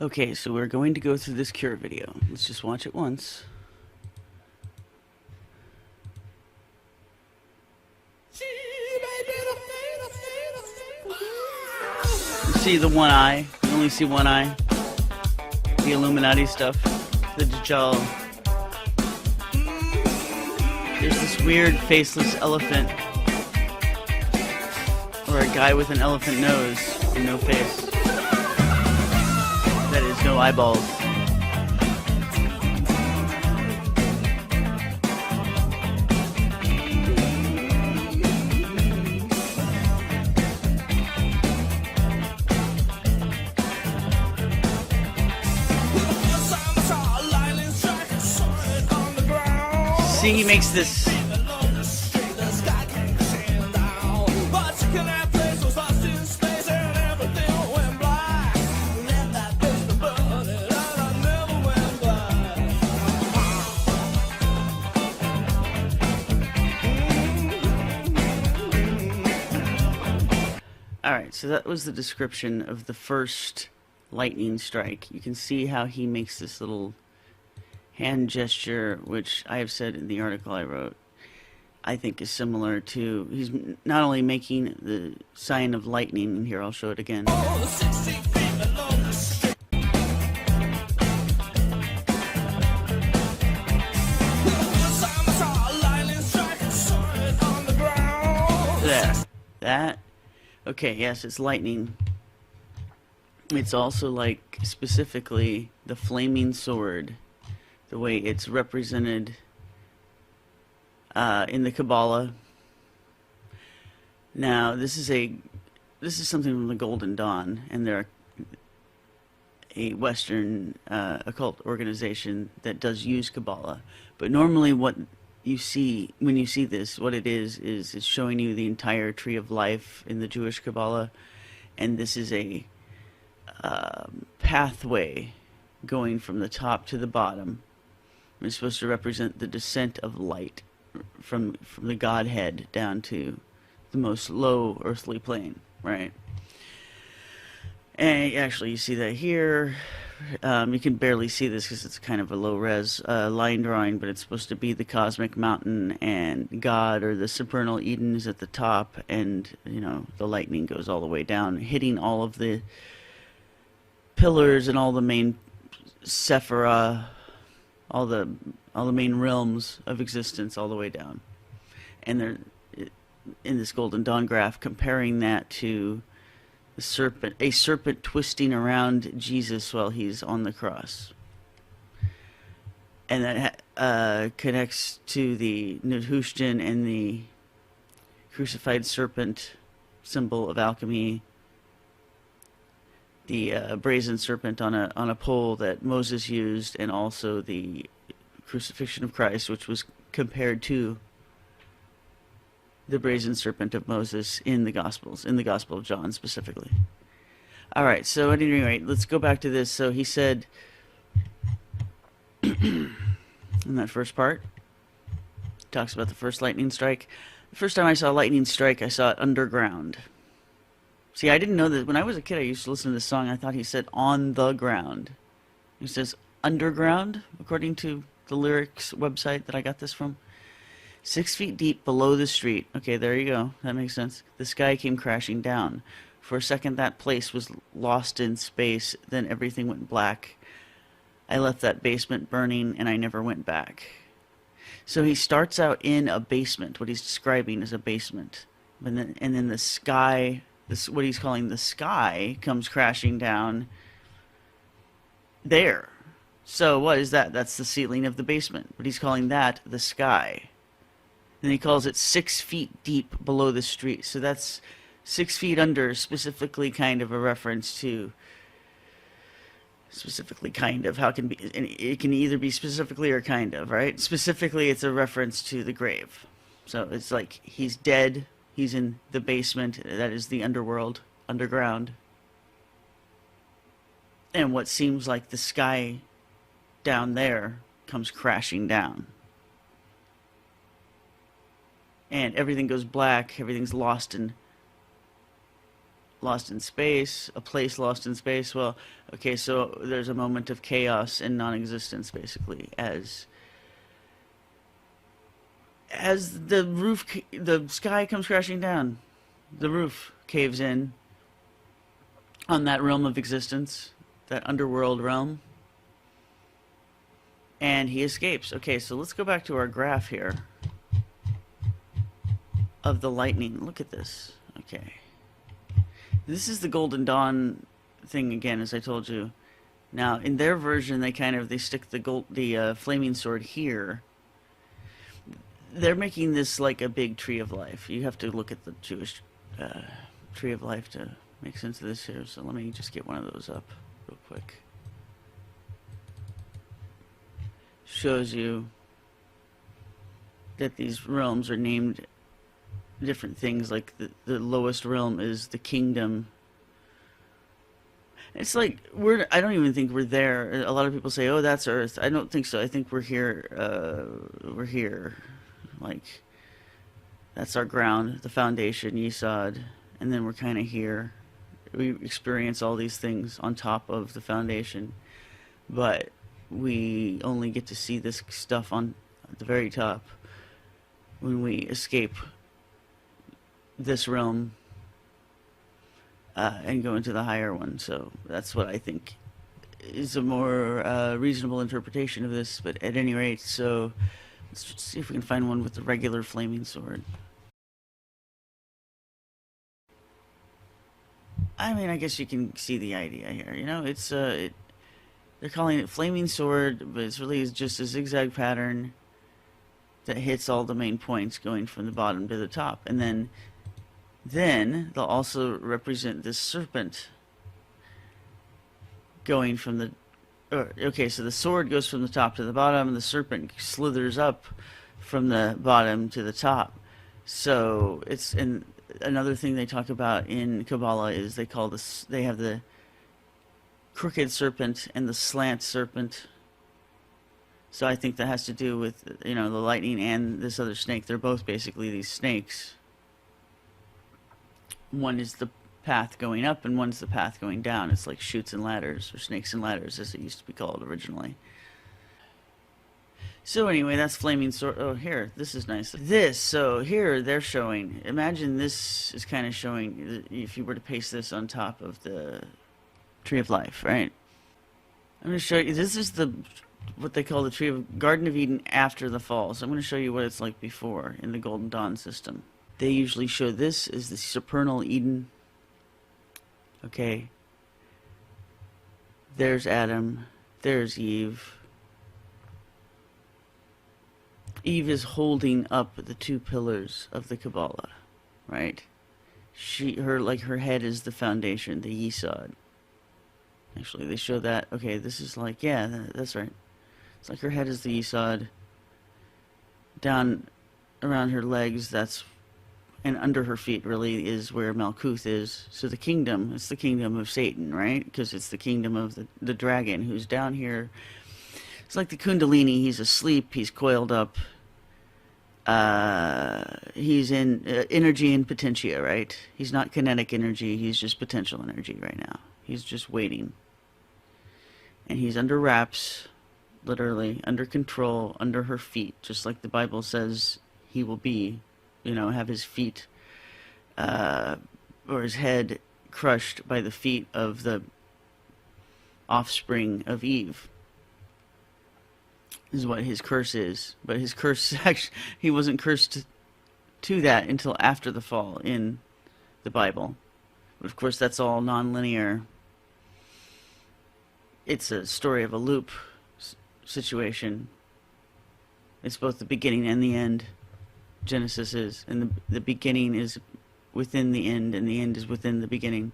Okay, so we're going to go through this cure video. Let's just watch it once. You see the one eye? You only see one eye. The Illuminati stuff. The Dajjal. There's this weird faceless elephant. Or a guy with an elephant nose and no face. That is, no eyeballs. See, he makes this. Alright, so that was the description of the first lightning strike. You can see how he makes this little hand gesture, which I have said in the article I wrote, I think is similar to, he's not only making the sign of lightning, and here I'll show it again. There. That. Okay, yes, it's lightning. It's also like, specifically, the flaming sword. The way it's represented in the Kabbalah. Now, this is something from the Golden Dawn, and they're a Western occult organization that does use Kabbalah. But normally, what you see when you see this, what it is it's showing you the entire tree of life in the Jewish Kabbalah, and this is a pathway going from the top to the bottom. It's supposed to represent the descent of light from the Godhead down to the most low earthly plane, right? And actually, you see that here. You can barely see this because it's kind of a low-res line drawing, but it's supposed to be the cosmic mountain, and God, or the supernal Eden, is at the top, and, you know, the lightning goes all the way down, hitting all of the pillars and all the main sephira, all the main realms of existence all the way down. And they're in this Golden Dawn graph comparing that to a serpent twisting around Jesus while he's on the cross. And that connects to the Nehushtan and the crucified serpent symbol of alchemy, the brazen serpent on a pole that Moses used, and also the crucifixion of Christ, which was compared to the brazen serpent of Moses in the Gospels, in the Gospel of John specifically. Alright, so at any rate, let's go back to this. So he said, in that first part, talks about the first lightning strike. The first time I saw lightning strike, I saw it underground. See, I didn't know that. When I was a kid, I used to listen to this song. I thought he said on the ground. He says underground, according to the lyrics website that I got this from. 6 feet deep below the street. Okay, there you go. That makes sense. The sky came crashing down. For a second, that place was lost in space. Then everything went black. I left that basement burning, and I never went back. So he starts out in a basement, what he's describing as a basement. And then the sky, what he's calling the sky, comes crashing down there. So what is that? That's the ceiling of the basement. But he's calling that the sky. Then he calls it 6 feet deep below the street. So that's 6 feet under, specifically kind of a reference to, specifically kind of, how can be, it can either be specifically or kind of, right? Specifically, it's a reference to the grave. So it's like he's dead, he's in the basement, that is the underworld, underground. And what seems like the sky down there comes crashing down. And everything goes black, everything's lost in lost in space, a place lost in space. Well, okay, so there's a moment of chaos and non-existence, basically, as the sky comes crashing down, the roof caves in on that realm of existence, that underworld realm, and he escapes. Okay, so let's go back to our graph here of the lightning. Look at this. Okay. This is the Golden Dawn thing again, as I told you. Now, in their version, they stick the flaming sword here. They're making this like a big tree of life. You have to look at the Jewish tree of life to make sense of this here. So let me just get one of those up real quick. Shows you that these realms are named different things. Like the lowest realm is the kingdom. It's like I don't even think we're there. A lot of people say, "Oh, that's Earth." I don't think so. I think we're here. We're here. Like that's our ground, the foundation, Yesod, and then we're kind of here. We experience all these things on top of the foundation, but we only get to see this stuff on at the very top when we escape this realm and go into the higher one. So that's what I think is a more reasonable interpretation of this. But at any rate, so let's just see if we can find one with the regular flaming sword. I mean, I guess you can see the idea here. You know, it's they're calling it flaming sword, but it's really just a zigzag pattern that hits all the main points going from the bottom to the top. And then they'll also represent this serpent going from the... okay, so the sword goes from the top to the bottom, and the serpent slithers up from the bottom to the top. So it's... And another thing they talk about in Kabbalah is they have the crooked serpent and the slant serpent. So I think that has to do with, you know, the lightning and this other snake. They're both basically these snakes. One is the path going up and one's the path going down. It's like chutes and ladders, or snakes and ladders as it used to be called originally. So anyway, that's flaming sword. Oh, here, this is nice. So here they're showing, imagine this is kind of showing, if you were to paste this on top of the Tree of Life, right? I'm going to show you, this is what they call the Tree of Garden of Eden after the fall. So I'm going to show you what it's like before in the Golden Dawn system. They usually show this as the supernal Eden. Okay. There's Adam. There's Eve. Eve is holding up the two pillars of the Kabbalah, right? Her head is the foundation, the Yesod. Actually, they show that. Okay, this is like, yeah, that's right. It's like her head is the Yesod. Down around her legs, and under her feet really is where Malkuth is. So the kingdom, it's the kingdom of Satan, right? Because it's the kingdom of the dragon who's down here. It's like the Kundalini. He's asleep. He's coiled up. He's in energy and potentia, right? He's not kinetic energy. He's just potential energy right now. He's just waiting. And he's under wraps, literally, under control, under her feet, just like the Bible says he will be. You know, have his feet or his head crushed by the feet of the offspring of Eve. This is what his curse is. But his curse, actually, he wasn't cursed to that until after the fall in the Bible. But of course, that's all non-linear. It's a story of a loop situation. It's both the beginning and the end. Genesis is, and the beginning is within the end, and the end is within the beginning.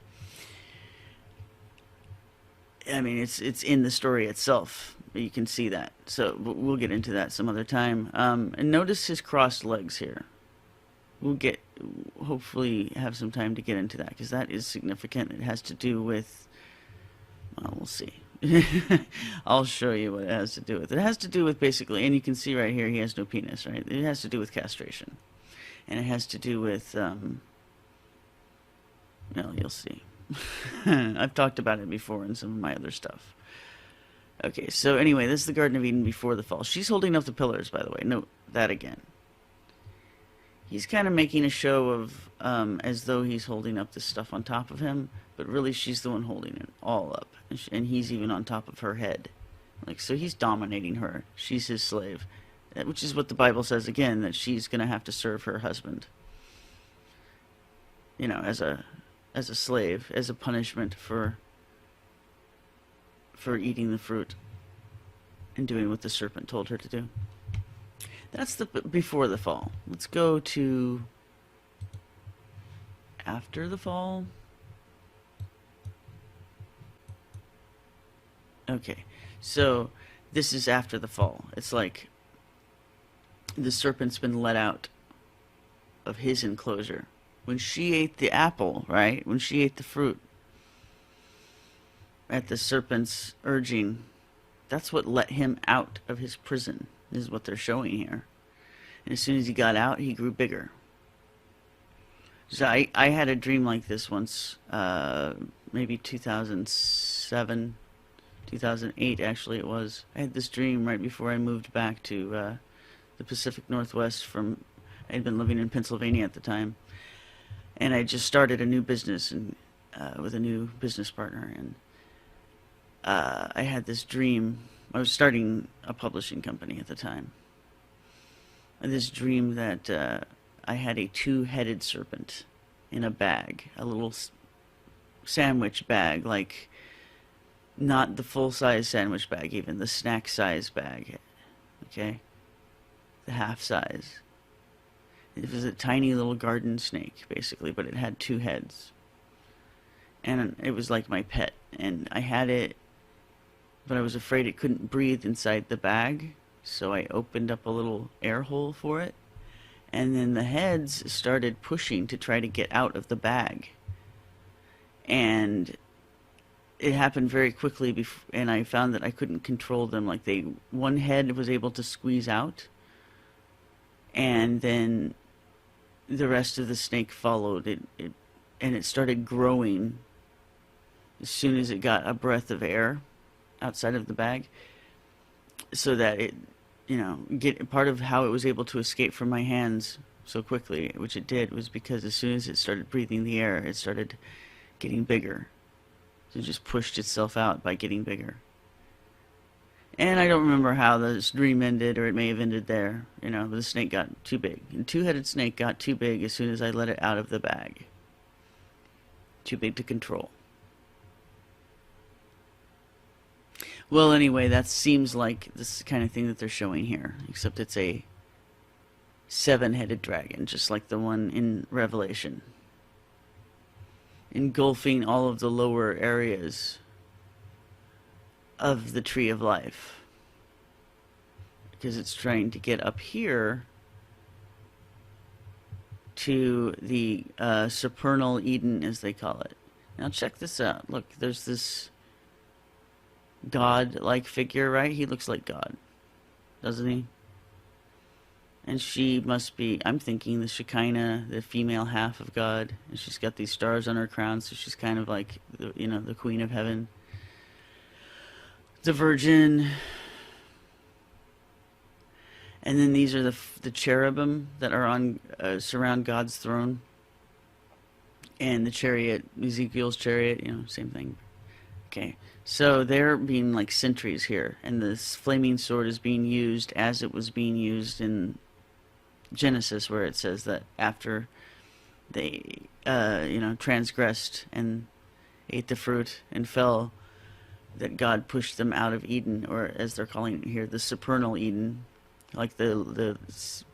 I mean, it's in the story itself. You can see that. So we'll get into that some other time. And notice his crossed legs here. We'll hopefully have some time to get into that, because that is significant. It has to do with, well, we'll see. I'll show you what it has to do with. It has to do with basically, and you can see right here he has no penis, right? It has to do with castration. And it has to do with Well, you'll see. I've talked about it before in some of my other stuff. Okay, so anyway, this is the Garden of Eden before the fall. She's holding up the pillars, by the way. Note that again. He's kind of making a show of as though he's holding up this stuff on top of him, but really she's the one holding it all up, and he's even on top of her head. Like, so he's dominating her. She's his slave, which is what the Bible says again, that she's going to have to serve her husband. You know, as a slave, as a punishment for eating the fruit and doing what the serpent told her to do. That's the before the fall. Let's go to after the fall. Okay, so this is after the fall. It's like the serpent's been let out of his enclosure. When she ate the apple, right? When she ate the fruit, at the serpent's urging, that's what let him out of his prison. This is what they're showing here. And as soon as he got out, he grew bigger. So I had a dream like this once, maybe 2007, 2008 actually it was. I had this dream right before I moved back to the Pacific Northwest from, I had been living in Pennsylvania at the time. And I just started a new business and with a new business partner. And I had this dream. I was starting a publishing company at the time. And this dream that I had a two-headed serpent in a bag, a little sandwich bag, like not the full-size sandwich bag, even the snack-size bag, okay? The half-size. It was a tiny little garden snake, basically, but it had two heads. And it was like my pet. And I had it, but I was afraid it couldn't breathe inside the bag. So I opened up a little air hole for it. And then the heads started pushing to try to get out of the bag. And it happened very quickly, and I found that I couldn't control them. Like one head was able to squeeze out. And then the rest of the snake followed it, and it started growing as soon as it got a breath of air outside of the bag, so that it, you know, part of how it was able to escape from my hands so quickly, which it did, was because as soon as it started breathing the air, it started getting bigger. So it just pushed itself out by getting bigger. And I don't remember how this dream ended, or it may have ended there. You know, the snake got too big. The two-headed snake got too big as soon as I let it out of the bag. Too big to control. Well, anyway, that seems like this kind of thing that they're showing here, except it's a seven-headed dragon, just like the one in Revelation, engulfing all of the lower areas of the tree of life, because it's trying to get up here to the supernal Eden, as they call it. Now check this out. Look, there's this God-like figure, right? He looks like God, doesn't he? And she must be, I'm thinking, the Shekinah, the female half of God. And she's got these stars on her crown, so she's kind of like, you know, the Queen of Heaven. The Virgin. And then these are the cherubim that are on surround God's throne. And the chariot, Ezekiel's chariot, you know, same thing. Okay, so they're being like sentries here, and this flaming sword is being used as it was being used in Genesis, where it says that after they, you know, transgressed and ate the fruit and fell, that God pushed them out of Eden, or as they're calling it here, the supernal Eden, like the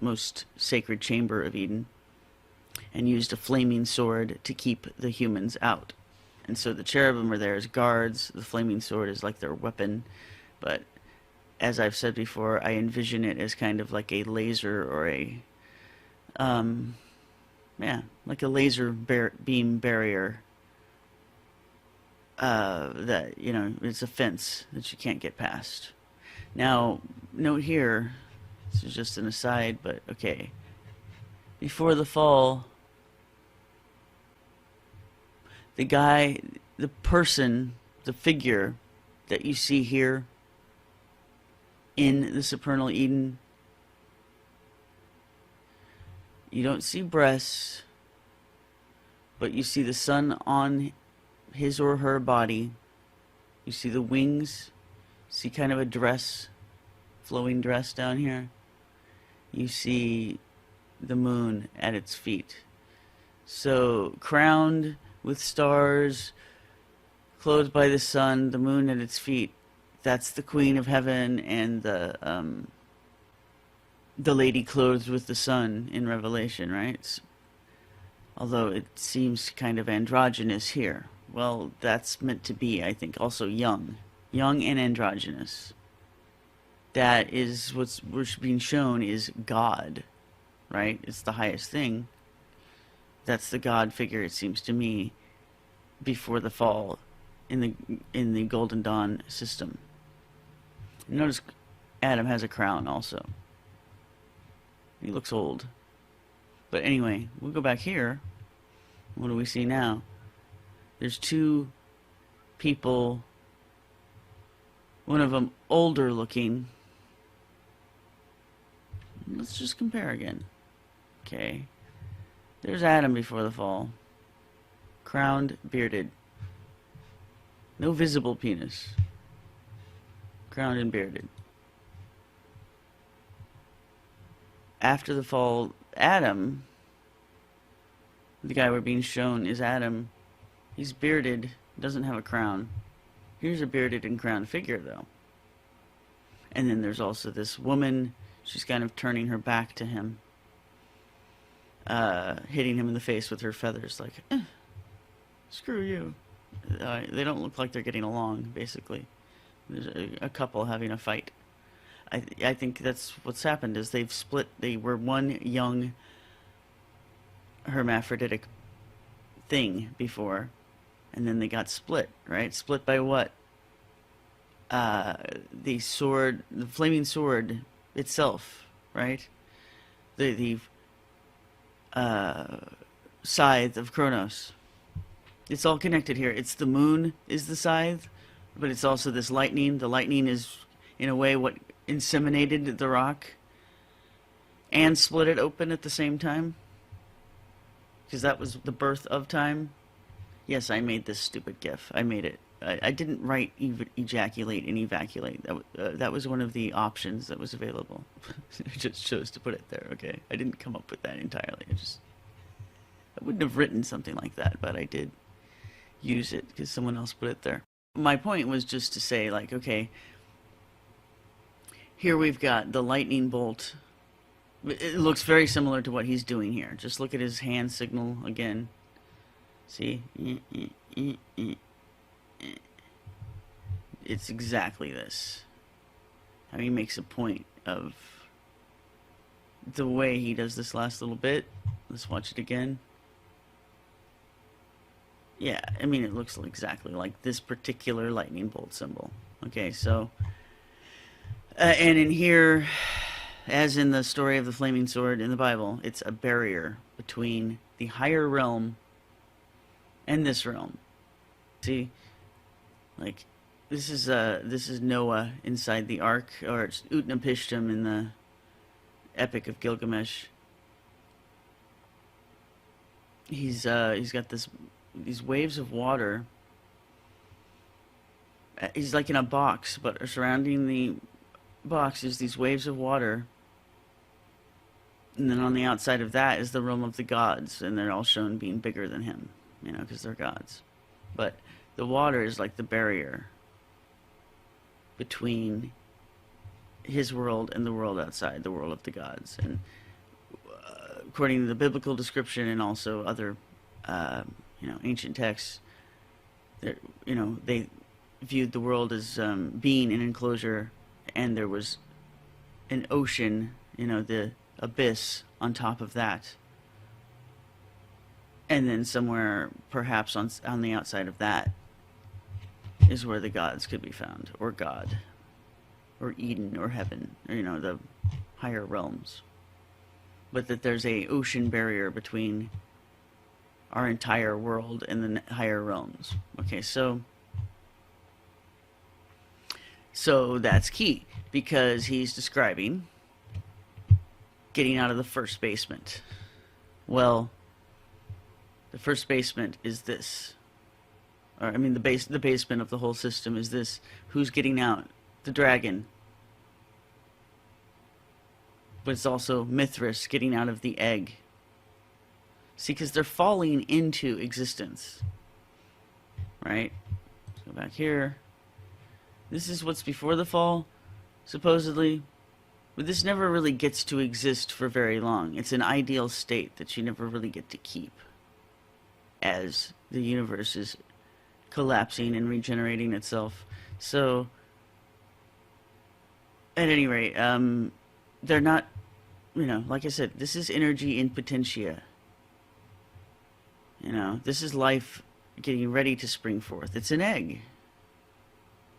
most sacred chamber of Eden, and used a flaming sword to keep the humans out. And so the cherubim are there as guards. The flaming sword is like their weapon. But as I've said before, I envision it as kind of like a laser, or a, like a laser beam barrier. That, you know, it's a fence that you can't get past. Now, note here, this is just an aside, but okay. Before the fall, The guy, the person, the figure that you see here in the supernal Eden, you don't see breasts, but you see the sun on his or her body. You see the wings, see kind of a dress, flowing dress down here. You see the moon at its feet. So, crowned with stars, clothed by the sun, the moon at its feet. That's the Queen of Heaven and the lady clothed with the sun in Revelation, right? Although it seems kind of androgynous here. Well, that's meant to be, I think, also young and androgynous. That is what's being shown is God, right? It's the highest thing. That's the God figure, it seems to me, before the fall in the Golden Dawn system. Notice Adam has a crown also. He looks old. But anyway, we'll go back here. What do we see now? There's two people, one of them older looking. Let's just compare again. Okay. There's Adam before the fall. Crowned, bearded. No visible penis. Crowned and bearded. After the fall, Adam, the guy we're being shown is Adam. He's bearded, doesn't have a crown. Here's a bearded and crowned figure, though. And then there's also this woman. She's kind of turning her back to him. Hitting him in the face with her feathers, like, screw you. They don't look like they're getting along, basically. There's a couple having a fight. I think that's what's happened, is they've split. They were one young hermaphroditic thing before, and then they got split, right? Split by what? The sword, the flaming sword itself, right? The scythe of Kronos. It's all connected here. It's the moon is the scythe, but it's also this lightning. The lightning is, in a way, what inseminated the rock and split it open at the same time, because that was the birth of time. Yes, I made this stupid gif. I made it. I didn't write ejaculate and evacuate. That was one of the options that was available. I just chose to put it there, okay? I didn't come up with that entirely. I wouldn't have written something like that, but I did use it because someone else put it there. My point was just to say, like, okay, here we've got the lightning bolt. It looks very similar to what he's doing here. Just look at his hand signal again. See? It's exactly this. How he makes a point of the way he does this last little bit. Let's watch it again. Yeah, I mean, it looks exactly like this particular lightning bolt symbol. Okay, so, and in here, as in the story of the flaming sword in the Bible, it's a barrier between the higher realm and this realm. See, like, this is Noah inside the ark, or it's Utnapishtim in the Epic of Gilgamesh. He's got these waves of water. He's like in a box, but surrounding the box is these waves of water. And then on the outside of that is the realm of the gods, and they're all shown being bigger than him, you know, because they're gods. But the water is like the barrier between his world and the world outside, the world of the gods. And according to the biblical description and also other, ancient texts, they viewed the world as being an enclosure, and there was an ocean, the abyss on top of that. And then somewhere, perhaps on the outside of that, is where the gods could be found, or God, or Eden, or heaven, or, the higher realms. But that there's a ocean barrier between our entire world and the higher realms. Okay, so that's key, because he's describing getting out of the first basement. Well, the first basement is this. Or, I mean, the basement of the whole system is this. Who's getting out? The dragon. But it's also Mithras getting out of the egg. See, because they're falling into existence. Right? Let's go back here. This is what's before the fall, supposedly. But this never really gets to exist for very long. It's an ideal state that you never really get to keep, as the universe is collapsing and regenerating itself. So, at any rate, they're not, like I said, this is energy in potentia. This is life getting ready to spring forth. It's an egg.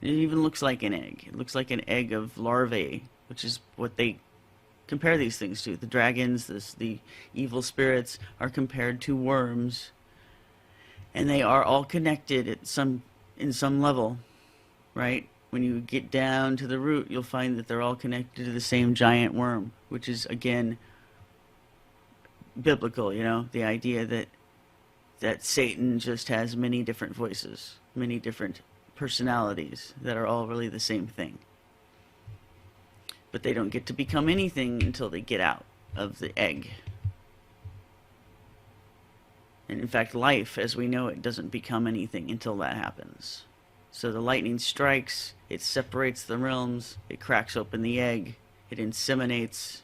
It even looks like an egg. It looks like an egg of larvae, which is what they compare these things to. The dragons, the evil spirits, are compared to worms, and they are all connected in some level, right? When you get down to the root, you'll find that they're all connected to the same giant worm, which is, again, biblical, the idea that Satan just has many different voices, many different personalities that are all really the same thing. But they don't get to become anything until they get out of the egg. And in fact, life, as we know it, doesn't become anything until that happens. So the lightning strikes, it separates the realms, it cracks open the egg, it inseminates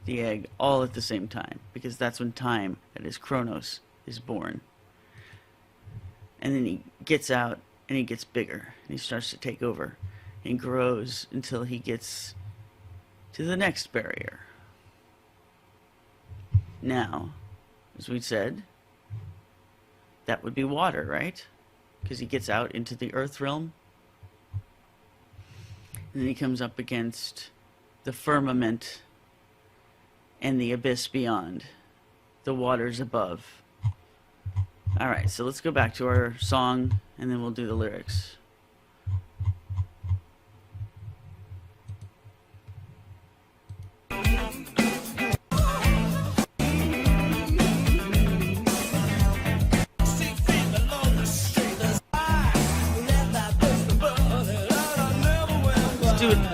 the egg all at the same time, because that's when time, that is Chronos, is born. And then he gets out, and he gets bigger, and he starts to take over, and grows until he gets to the next barrier. Now, as we said, that would be water, right? Because he gets out into the earth realm, and then he comes up against the firmament and the abyss beyond, the waters above. Alright, so let's go back to our song, and then we'll do the lyrics.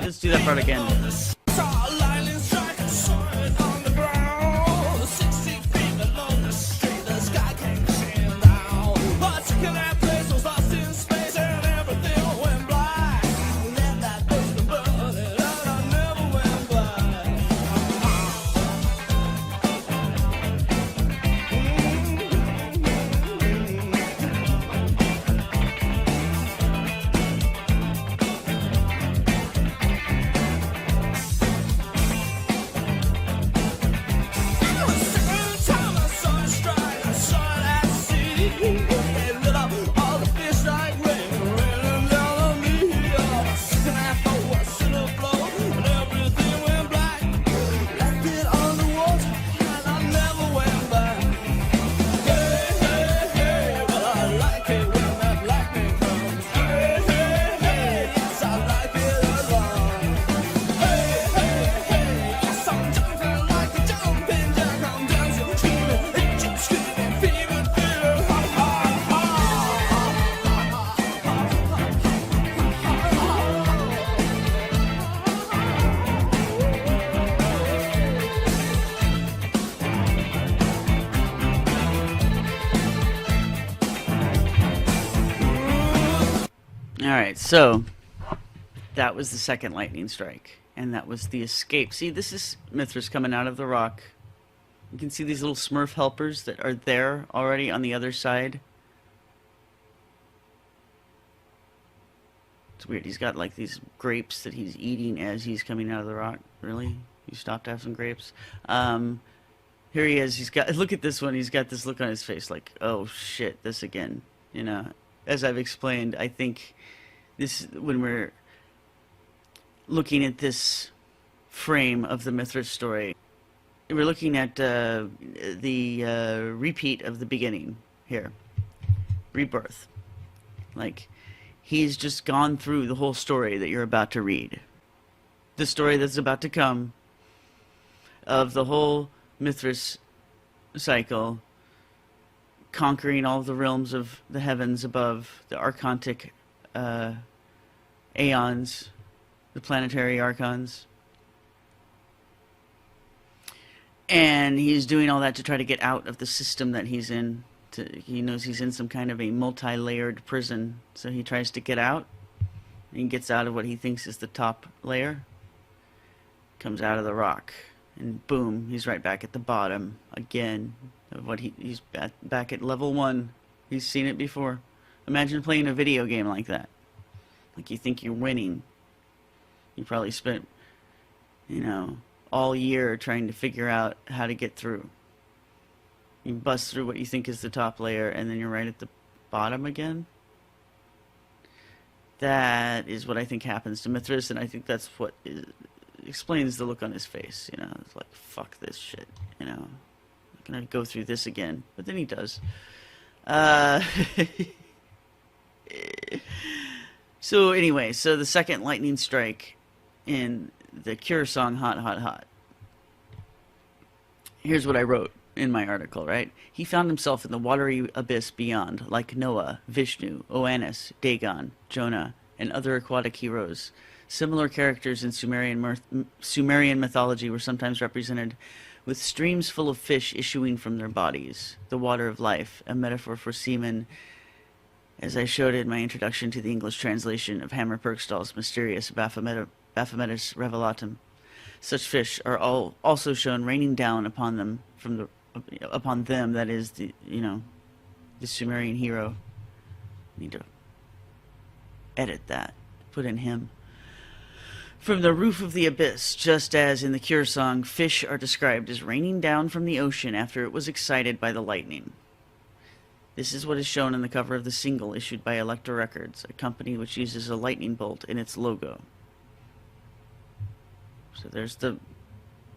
Let's do that part again. Alright, so that was the second lightning strike, and that was the escape. See, this is Mithras coming out of the rock. You can see these little Smurf helpers that are there already on the other side. It's weird, he's got like these grapes that he's eating as he's coming out of the rock. Really? You stopped to have some grapes? Here he is, look at this one, he's got this look on his face like, oh shit, this again. As I've explained, I think this, when we're looking at this frame of the Mithras story, we're looking at the repeat of the beginning. here. Rebirth. Like, he's just gone through the whole story that you're about to read. The story that's about to come of the whole Mithras cycle, conquering all of the realms of the heavens above, the archontic aeons, the planetary archons. And he's doing all that to try to get out of the system that he's in. He knows he's in some kind of a multi-layered prison, so he tries to get out. And he gets out of what he thinks is the top layer. Comes out of the rock. And boom, he's right back at the bottom again. Of what he's back at level 1. He's seen it before. Imagine playing a video game like that. Like you think you're winning. You probably spent, all year trying to figure out how to get through. You bust through what you think is the top layer, and then you're right at the bottom again. That is what I think happens to Mithras, and I think that's what explains the look on his face. It's like, fuck this shit. I'm not gonna go through this again. But then he does. So anyway, the second lightning strike in the Cure song, Hot, Hot, Hot. Here's what I wrote in my article, right? He found himself in the watery abyss beyond, like Noah, Vishnu, Oannes, Dagon, Jonah, and other aquatic heroes. Similar characters in Sumerian mythology were sometimes represented with streams full of fish issuing from their bodies. The water of life, a metaphor for semen, as I showed in my introduction to the English translation of Hammer Purkstall's mysterious Baphometus Revelatum. Such fish are also shown raining down upon them that is the Sumerian hero. Need to edit that, put in him. From the roof of the abyss, just as in the Cure song, fish are described as raining down from the ocean after it was excited by the lightning. This is what is shown on the cover of the single issued by Elektra Records, a company which uses a lightning bolt in its logo. So there's the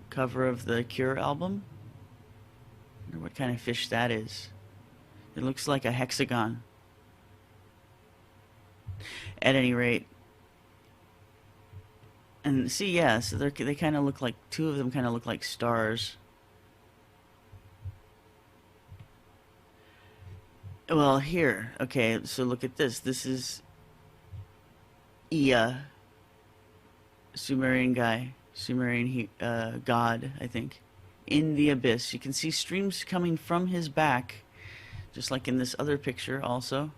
cover of the Cure album. I wonder what kind of fish that is. It looks like a hexagon. At any rate. And see, yeah, so they kind of look like, two of them kind of look like stars. Well, here, okay, so look at this. This is Ea, Sumerian guy, Sumerian god, I think, in the abyss. You can see streams coming from his back, just like in this other picture also.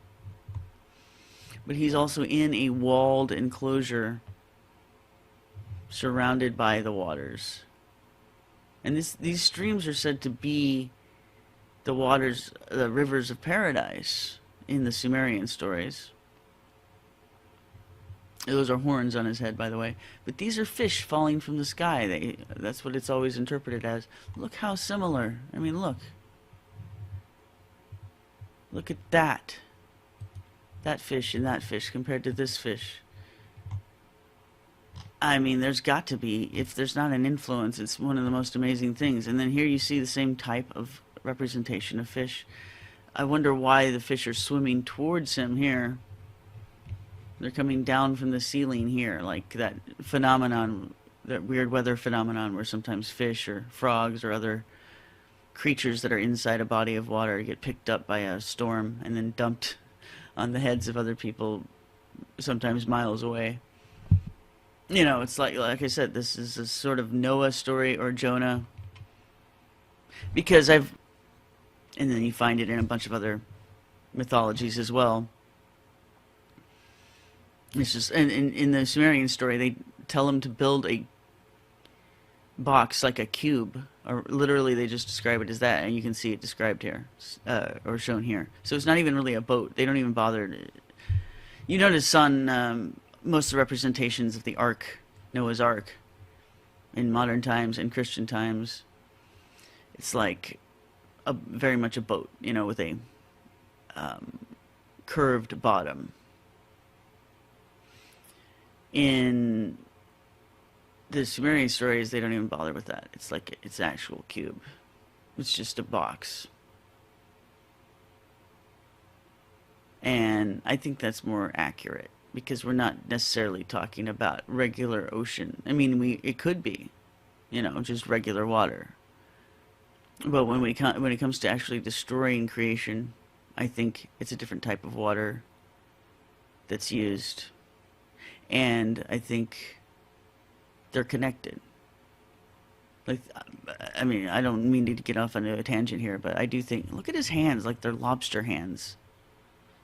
But he's also in a walled enclosure surrounded by the waters. And these streams are said to be the waters, the rivers of paradise in the Sumerian stories. Those are horns on his head, by the way. But these are fish falling from the sky. That's what it's always interpreted as. Look how similar. I mean, look. Look at that. That fish and that fish compared to this fish. I mean, there's got to be. If there's not an influence, it's one of the most amazing things. And then here you see the same type of representation of fish. I wonder why the fish are swimming towards him here. They're coming down from the ceiling here, like that phenomenon, that weird weather phenomenon where sometimes fish or frogs or other creatures that are inside a body of water get picked up by a storm and then dumped on the heads of other people, sometimes miles away. It's like I said, this is a sort of Noah story or Jonah. Because and then you find it in a bunch of other mythologies as well. It's just, and in the Sumerian story, they tell him to build a box like a cube, or literally they just describe it as that, and you can see it described here, or shown here. So it's not even really a boat. They don't even bother. You notice on most of the representations of the Ark, Noah's Ark, in modern times and Christian times, it's like very much a boat, with a curved bottom. In the Sumerian stories, they don't even bother with that. It's like it's an actual cube. It's just a box. And I think that's more accurate because we're not necessarily talking about regular ocean. I mean, it could be, just regular water. But when it comes to actually destroying creation, I think it's a different type of water that's used. And I think they're connected. Like, I mean, I don't mean to get off on a tangent here, but I do think, look at his hands, like they're lobster hands.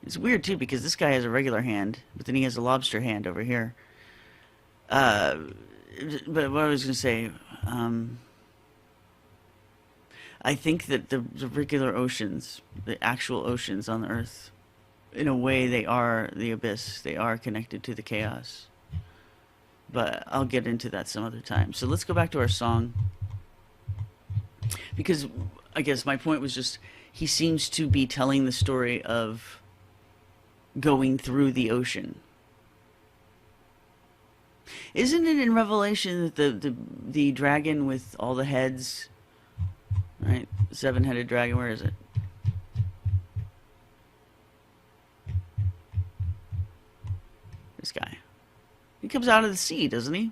It's weird too because this guy has a regular hand, but then he has a lobster hand over here. Uh, but what I was going to say, I think that the regular oceans, the actual oceans on the Earth, in a way they are the abyss. They are connected to the chaos. But I'll get into that some other time. So let's go back to our song. Because I guess my point was just, he seems to be telling the story of going through the ocean. Isn't it in Revelation that the dragon with all the heads, right? Seven-headed dragon, where is it? This guy. He comes out of the sea, doesn't he?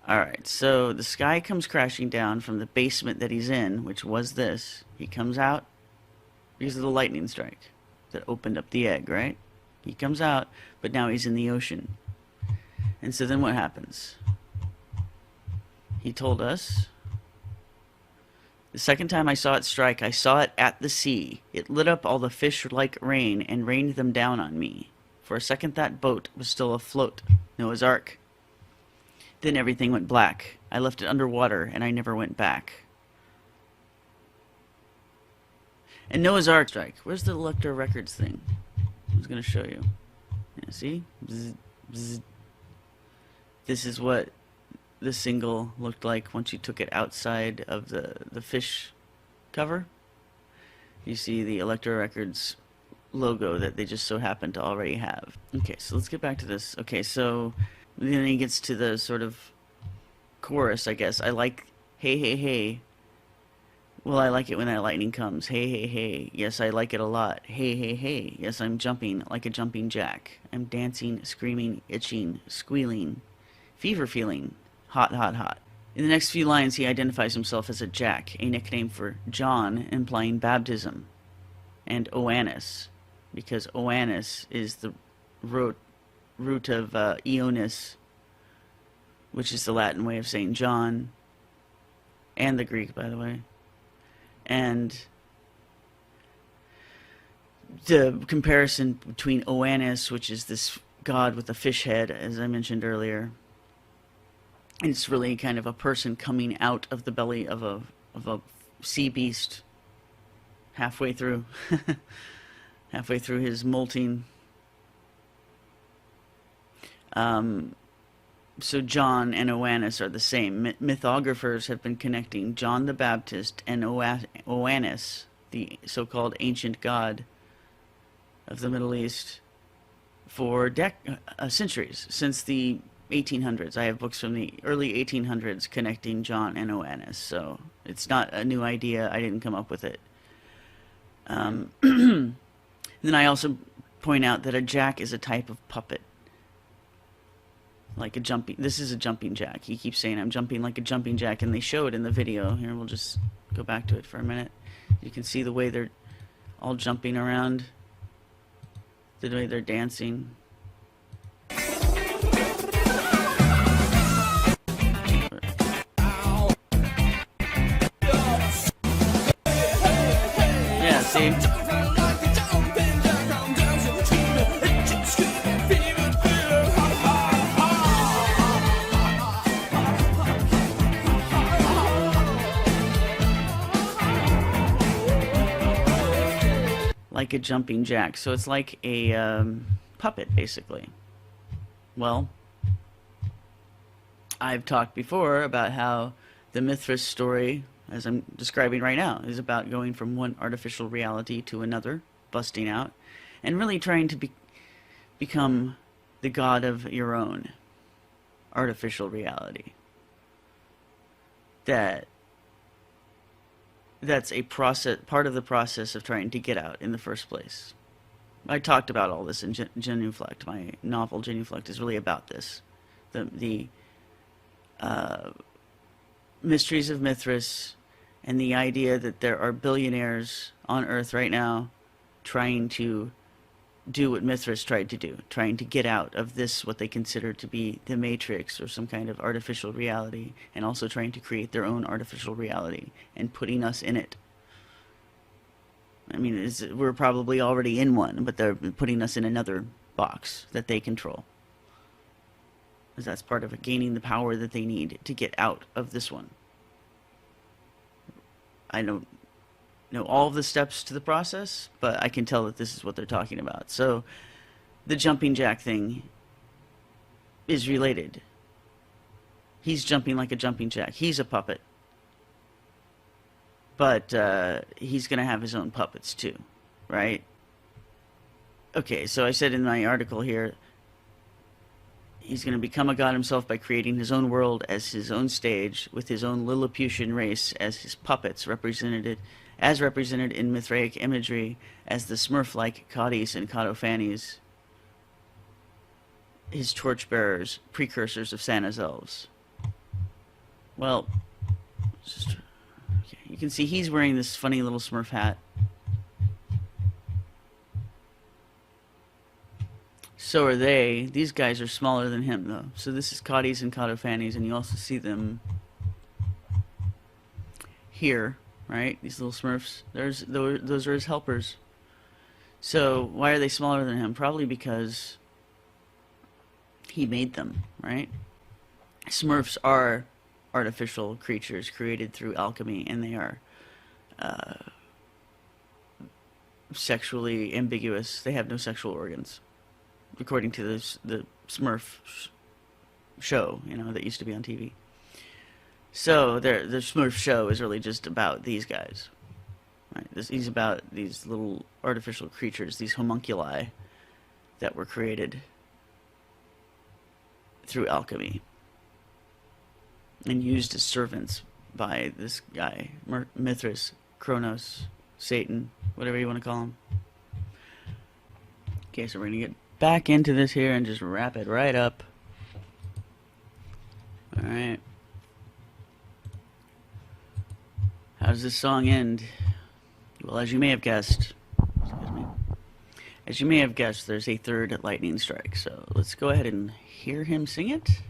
Alright, so the sky comes crashing down from the basement that he's in, which was this. He comes out because of the lightning strike that opened up the egg, right? He comes out, but now he's in the ocean. And so then what happens? He told us, the second time I saw it strike, I saw it at the sea. It lit up all the fish like rain and rained them down on me. For a second that boat was still afloat, Noah's Ark. Then everything went black. I left it underwater and I never went back. And Noah's Ark strike. Where's the Electro Records thing? I was going to show you. Yeah, see? Bzz, bzz. This is what the single looked like once you took it outside of the fish cover. You see the Electro Records logo that they just so happen to already have. Okay, so let's get back to this. Okay, so then he gets to the sort of chorus, I guess. I like, hey, hey, hey. Well, I like it when that lightning comes. Hey, hey, hey. Yes, I like it a lot. Hey, hey, hey. Yes, I'm jumping like a jumping jack. I'm dancing, screaming, itching, squealing, fever feeling, hot, hot, hot. In the next few lines, he identifies himself as a Jack, a nickname for John, implying baptism, and Oannes, because Oannes is the root of Ionis, which is the Latin way of saying John, and the Greek, by the way. And the comparison between Oannes, which is this god with a fish head, as I mentioned earlier, it's really kind of a person coming out of the belly of a sea beast halfway through his molting. So John and Oannes are the same. Mythographers have been connecting John the Baptist and Oannes, the so-called ancient god of the Middle East, for centuries, since the 1800s. I have books from the early 1800s connecting John and Oannes, so it's not a new idea. I didn't come up with it. Then I also point out that a jack is a type of puppet. Like a jumping, this is a jumping jack. He keeps saying I'm jumping like a jumping jack, and they show it in the video. Here, we'll just go back to it for a minute. You can see the way they're all jumping around, the way they're dancing. Yeah, see? Like a jumping jack. So it's like a puppet, basically. Well, I've talked before about how the Mithras story, as I'm describing right now, is about going from one artificial reality to another, busting out, and really trying to become the god of your own artificial reality. That that's a process, part of the process of trying to get out in the first place. I talked about all this in Genuflect. My novel Genuflect is really about this. The mysteries of Mithras and the idea that there are billionaires on Earth right now trying to do what Mithras tried to do, trying to get out of this, what they consider to be the Matrix or some kind of artificial reality, and also trying to create their own artificial reality and putting us in it. I mean, we're probably already in one, but they're putting us in another box that they control. Because that's part of gaining the power that they need to get out of this one. I don't know all of the steps to the process, but I can tell that this is what they're talking about. So the jumping jack thing is related. He's jumping like a jumping jack. He's a puppet. But he's going to have his own puppets too, right? Okay, so I said in my article here, he's going to become a god himself by creating his own world as his own stage, with his own Lilliputian race as his puppets, represented in Mithraic imagery as the Smurf-like Coddies and Codophanes, his torchbearers, precursors of Santa's elves. Well, you can see he's wearing this funny little Smurf hat. So are they. These guys are smaller than him, though. So this is Coddies and Codophanes, and you also see them here, right? These little Smurfs. Those are his helpers. So why are they smaller than him? Probably because he made them, right? Smurfs are artificial creatures created through alchemy, and they are sexually ambiguous. They have no sexual organs, according to the Smurf show, that used to be on TV. So the Smurf show is really just about these guys. Right? He's about these little artificial creatures, these homunculi that were created through alchemy and used as servants by this guy, Mithras, Kronos, Satan, whatever you want to call him. Okay, so we're going to get back into this here and just wrap it right up. Alright. How does this song end? Well, as you may have guessed, there's a third lightning strike. So let's go ahead and hear him sing it.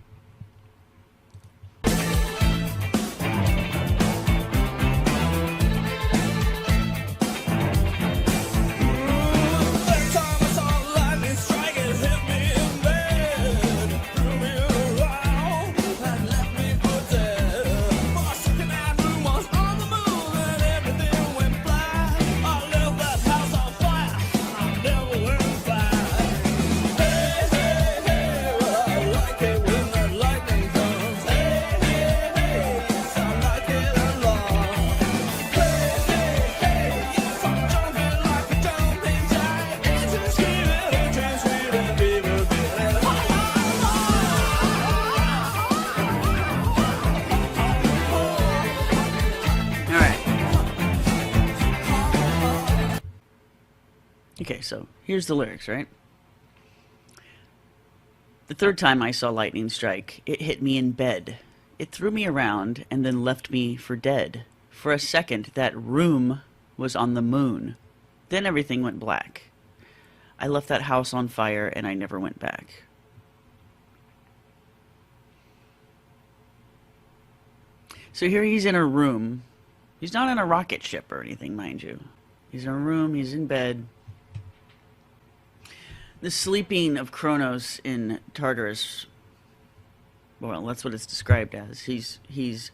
Okay, so here's the lyrics, right? The third time I saw lightning strike, it hit me in bed. It threw me around and then left me for dead. For a second, that room was on the moon. Then everything went black. I left that house on fire and I never went back. So here he's in a room. He's not in a rocket ship or anything, mind you. He's in a room, he's in bed. The sleeping of Kronos in Tartarus, well, that's what it's described as. He's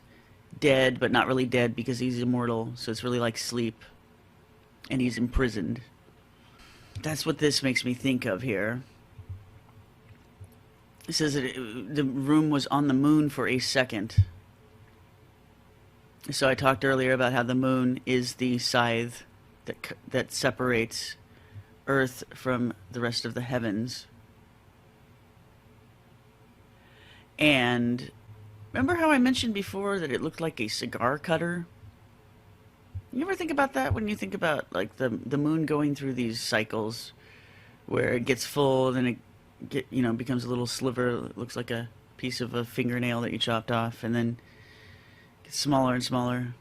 dead, but not really dead because he's immortal, so it's really like sleep. And he's imprisoned. That's what this makes me think of here. It says that the room was on the moon for a second. So I talked earlier about how the moon is the scythe that separates Earth from the rest of the heavens. And remember how I mentioned before that it looked like a cigar cutter? You ever think about that when you think about like the moon going through these cycles where it gets full, then it becomes a little sliver, it looks like a piece of a fingernail that you chopped off, and then gets smaller and smaller,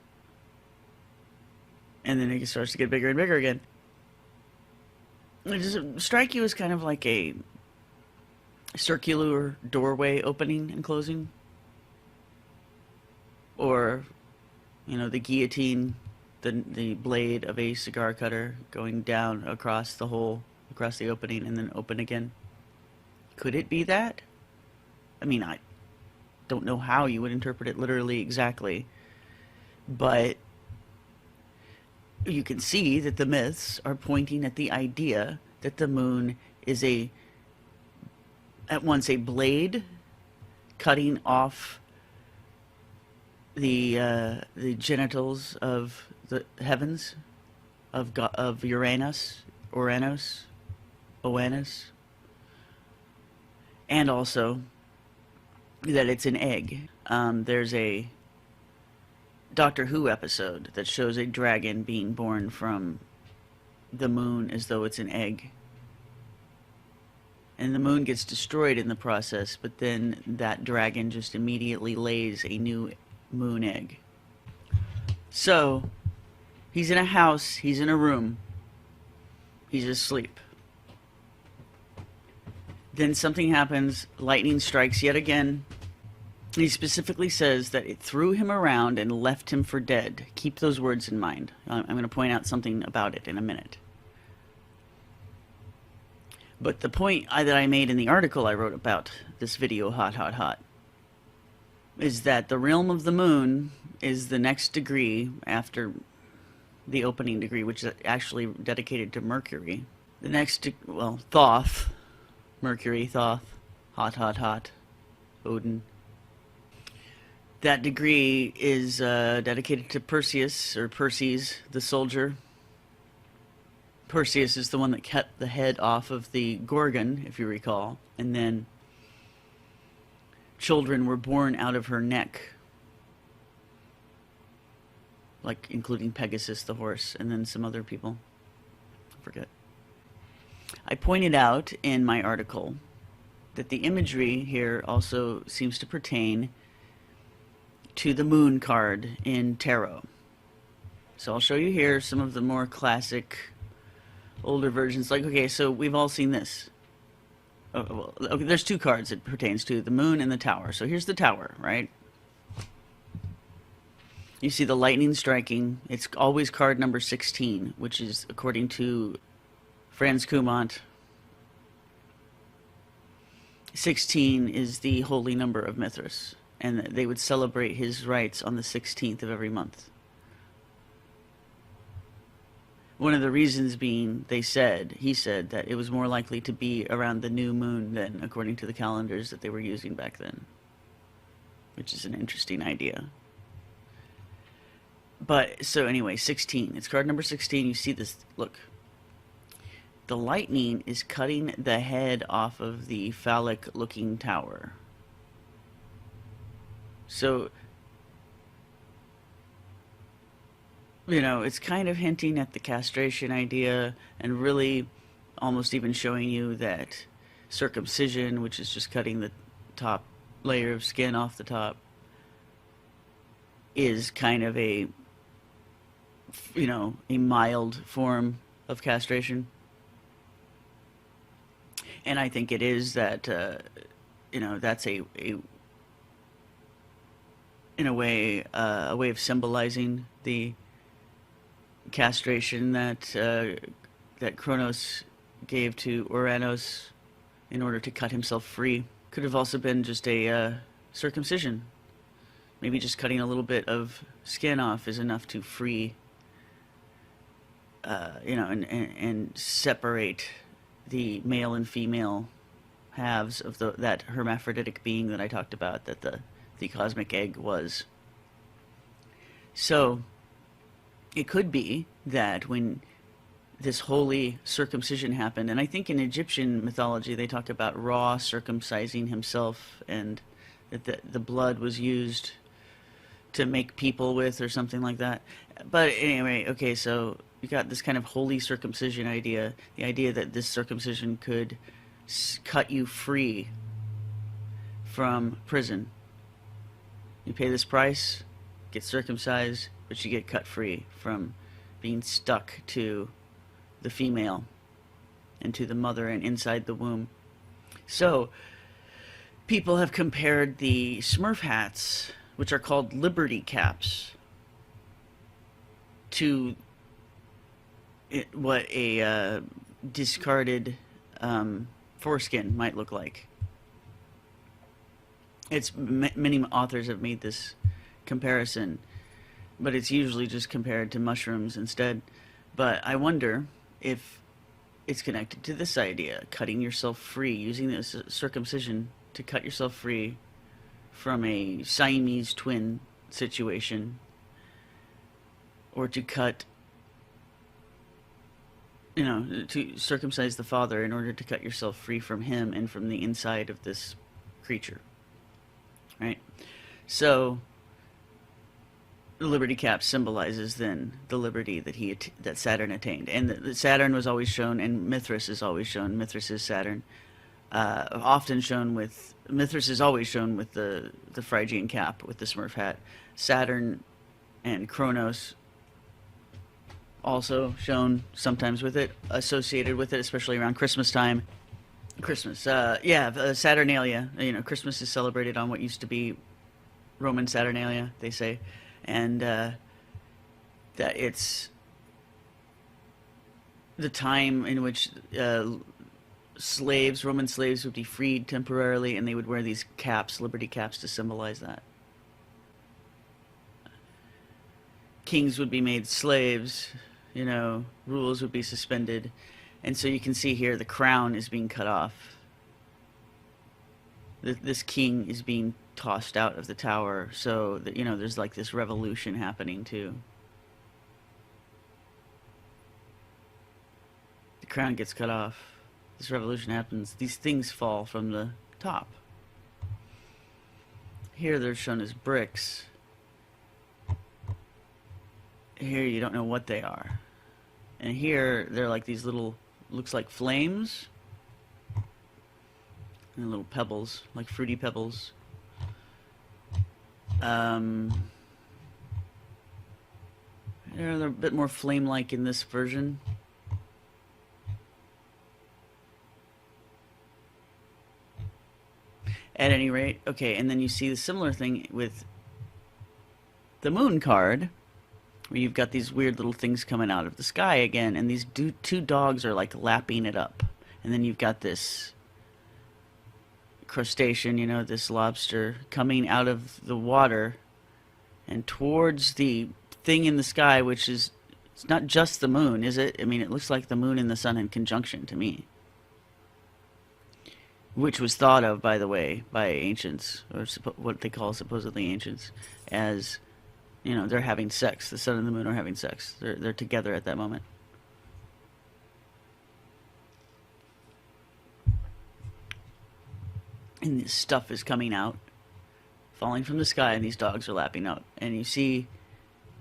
and then it starts to get bigger and bigger again. Does it strike you as kind of like a circular doorway opening and closing? Or, the guillotine, the blade of a cigar cutter going down across the hole, across the opening, and then open again? Could it be that? I mean, I don't know how you would interpret it literally exactly, but you can see that the myths are pointing at the idea that the moon is at once a blade cutting off the genitals of the heavens, of Uranus, Oanus, and also that it's an egg. There's a Doctor Who episode that shows a dragon being born from the moon as though it's an egg. And the moon gets destroyed in the process, but then that dragon just immediately lays a new moon egg. So, he's in a house, he's in a room, he's asleep. Then something happens, lightning strikes yet again. He specifically says that it threw him around and left him for dead. Keep those words in mind. I'm going to point out something about it in a minute. But the point that I made in the article I wrote about this video, hot, is that the realm of the moon is the next degree after the opening degree, which is actually dedicated to Mercury. The next, Thoth, Mercury, Thoth, hot, Odin. That degree is dedicated to Perseus, or Perses, the soldier. Perseus is the one that cut the head off of the Gorgon, if you recall, and then children were born out of her neck, like including Pegasus the horse, and then some other people. I forget. I pointed out in my article that the imagery here also seems to pertain to the moon card in tarot. So I'll show you here some of the more classic, older versions. Like, okay, so we've all seen this. Okay, there's two cards it pertains to, the moon and the tower. So here's the tower, right? You see the lightning striking. It's always card number 16, which is, according to Franz Cumont, 16 is the holy number of Mithras, and they would celebrate his rites on the 16th of every month. One of the reasons being, he said that it was more likely to be around the new moon than according to the calendars that they were using back then, which is an interesting idea. But, so anyway, 16. It's card number 16. You see this, look. The lightning is cutting the head off of the phallic-looking tower. So, it's kind of hinting at the castration idea, and really almost even showing you that circumcision, which is just cutting the top layer of skin off the top, is kind of a mild form of castration. And I think it is that, that's in a way of symbolizing the castration that Kronos gave to Uranus in order to cut himself free. Could have also been just a circumcision. Maybe just cutting a little bit of skin off is enough to free, and separate the male and female halves of that hermaphroditic being that I talked about, that the cosmic egg was. So, it could be that when this holy circumcision happened, and I think in Egyptian mythology they talk about Ra circumcising himself, and that the blood was used to make people with or something like that. But anyway, okay, so you got this kind of holy circumcision idea, the idea that this circumcision could cut you free from prison. You pay this price, get circumcised, but you get cut free from being stuck to the female and to the mother and inside the womb. So people have compared the Smurf hats, which are called Liberty caps, to what a discarded foreskin might look like. It's many authors have made this comparison, but it's usually just compared to mushrooms instead. But I wonder if it's connected to this idea, cutting yourself free, using this circumcision to cut yourself free from a Siamese twin situation, or to to circumcise the father in order to cut yourself free from him and from the inside of this creature. Right? So the Liberty Cap symbolizes then the liberty that Saturn attained, and that Saturn was always shown, and Mithras is always shown. Mithras is Saturn, often shown with Mithras is always shown with the Phrygian cap with the Smurf hat. Saturn and Kronos also shown sometimes with it, associated with it, especially around Christmas time. Saturnalia. Christmas is celebrated on what used to be Roman Saturnalia, they say, and that it's the time in which Roman slaves would be freed temporarily, and they would wear these caps, liberty caps, to symbolize that. Kings would be made slaves, rules would be suspended. And so you can see here the crown is being cut off. This king is being tossed out of the tower. So that, there's like this revolution happening too. The crown gets cut off. This revolution happens. These things fall from the top. Here they're shown as bricks. Here you don't know what they are. And here they're like these little, looks like flames, and little pebbles, like fruity pebbles. They're a bit more flame-like in this version. At any rate, okay, and then you see the similar thing with the moon card, where you've got these weird little things coming out of the sky again, and these two dogs are like lapping it up. And then you've got this crustacean, this lobster, coming out of the water and towards the thing in the sky, which is, it's not just the moon, is it? I mean, it looks like the moon and the sun in conjunction to me. Which was thought of, by the way, by ancients, or what they call supposedly ancients, as they're having sex. The sun and the moon are having sex. They're together at that moment. And this stuff is coming out, falling from the sky, and these dogs are lapping out. And you see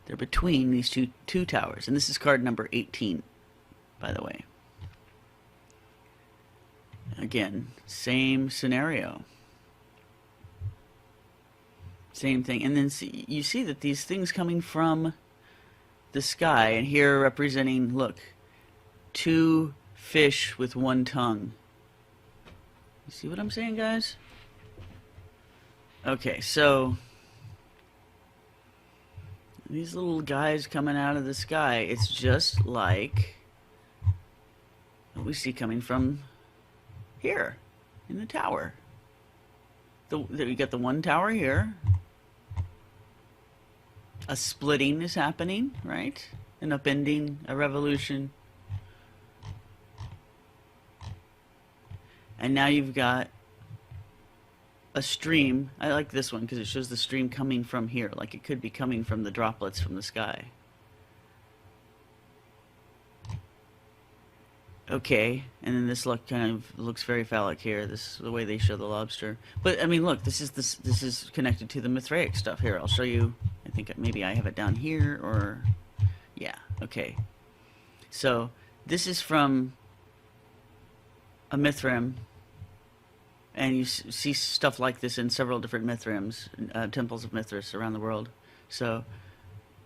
they're between these two towers. And this is card number 18, by the way. Again, same scenario. Same thing. And then you see that these things coming from the sky, and here representing, look, two fish with one tongue. You see what I'm saying, guys? Okay, so these little guys coming out of the sky, it's just like what we see coming from here in the tower. We got the one tower here. A splitting is happening, right? An upending, a revolution. And now you've got a stream. I like this one because it shows the stream coming from here, like it could be coming from the droplets from the sky. Okay, and then this kind of looks very phallic here. This is the way they show the lobster. But I mean, look, this is connected to the Mithraic stuff here. I'll show you I think maybe I have it down here, or yeah, okay. So this is from a Mithram, and you see stuff like this in several different Mithrams, temples of Mithras around the world. So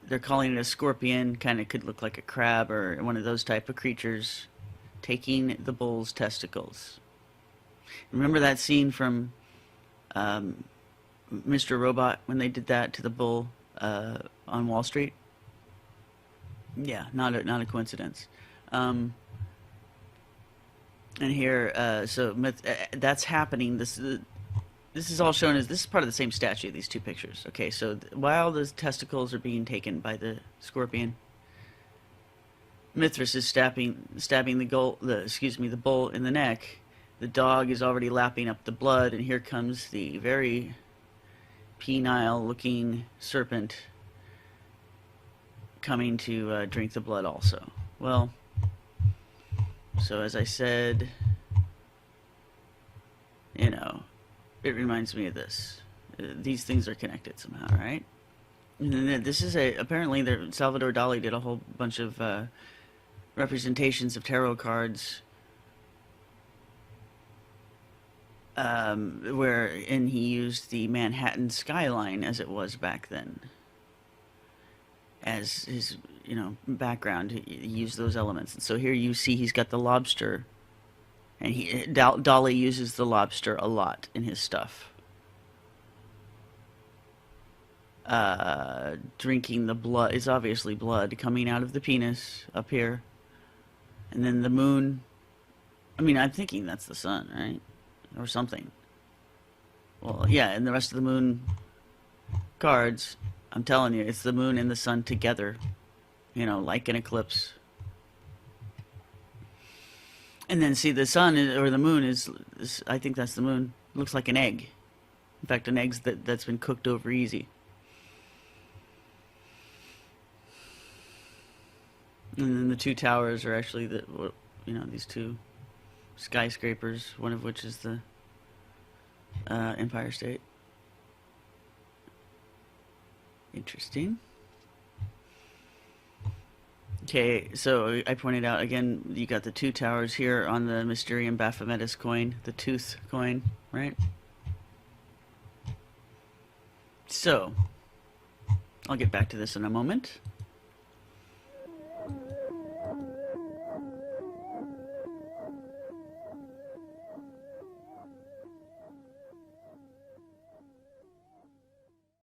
they're calling it a scorpion, kind of could look like a crab or one of those type of creatures, taking the bull's testicles. Remember that scene from Mr. Robot when they did that to the bull on Wall Street? Yeah, not a coincidence. And here, that's happening. This is all shown as, this is part of the same statue, these two pictures. Okay, so while the testicles are being taken by the scorpion, Mithras is stabbing the bull in the neck. The dog is already lapping up the blood, and here comes the very penile-looking serpent coming to drink the blood also. Well, so as I said, you know, it reminds me of this. These things are connected somehow, right? And then this is apparently Salvador Dali did a whole bunch of representations of tarot cards wherein he used the Manhattan skyline as it was back then as his, background. He used those elements. And so here you see he's got the lobster, and Dali uses the lobster a lot in his stuff. Drinking the blood is obviously blood coming out of the penis up here. And then the moon, I'm thinking that's the sun, right? Or something. Well, yeah, and the rest of the moon cards, I'm telling you, it's the moon and the sun together, like an eclipse. And then see, the sun or the moon is, I think that's the moon, looks like an egg. In fact, an egg that's been cooked over easy. And then the two towers are actually these two skyscrapers, one of which is the Empire State. Interesting. Okay, so I pointed out again, you got the two towers here on the Mysterium Baphometus coin, the tooth coin, right? So, I'll get back to this in a moment.